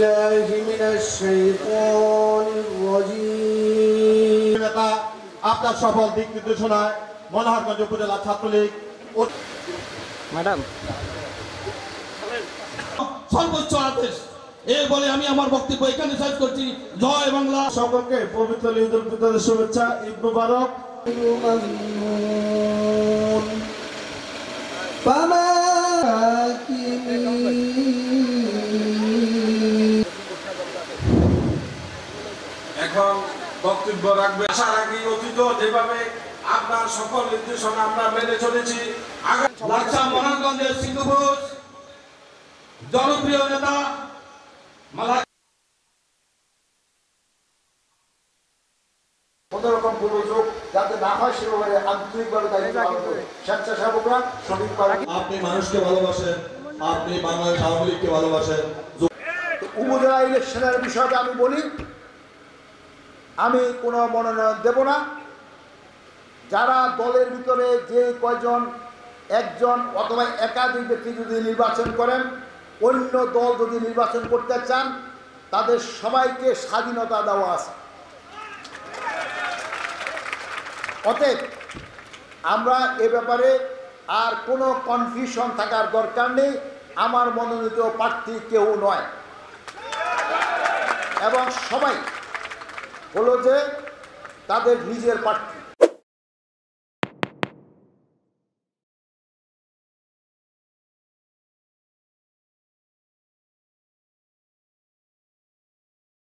بالله من الشيطان الرجيم আপনার সফল দিক নির্দেশনায় মনোহরগঞ্জ উপজেলা ছাত্রলীগ ম্যাডাম সর্বোচ্চ আদেশ এই বলে আমি আমার বক্তব্য এখানে শেষ করছি। জয় বাংলা। সকলকে পবিত্র ঈদ উল ফিতরের শুভেচ্ছা, ঈদ মুবারক। এখন বক্তব্য রাখবে আশা রাখি অতীত যেভাবে আপনার সকল নির্দেশনা আমরা মেনে চলেছি। লাকসা মনোহরগঞ্জের সিন্ধুপুর জনপ্রিয় নেতা কোনোরকম পূর্বযোগ যাতে না হয় সেভাবে আন্তরিকভাবে দায়িত্ব পালন করে স্বেচ্ছাসেবকরা সঠিকভাবে। আপনি মানুষকে ভালোবাসেন, আপনি বাংলাদেশ আওয়ামী লীগকে ভালোবাসেন। উপজেলা ইলেকশনের বিষয়টা আমি বলি, আমি কোনো মনোনয়ন দেব না। যারা দলের ভিতরে যে কয়জন একজন অথবা একাধিক ব্যক্তি যদি নির্বাচন করেন, অন্য দল যদি নির্বাচন করতে চান, তাদের সবাইকে স্বাধীনতা দেওয়া আছে। অতএব আমরা এ ব্যাপারে আর কোনো কনফিউশন থাকার দরকার নেই। আমার মনোনীত প্রার্থী কেউ নয়, এবং সবাই হলো যে তাদের নিজের প্রার্থী।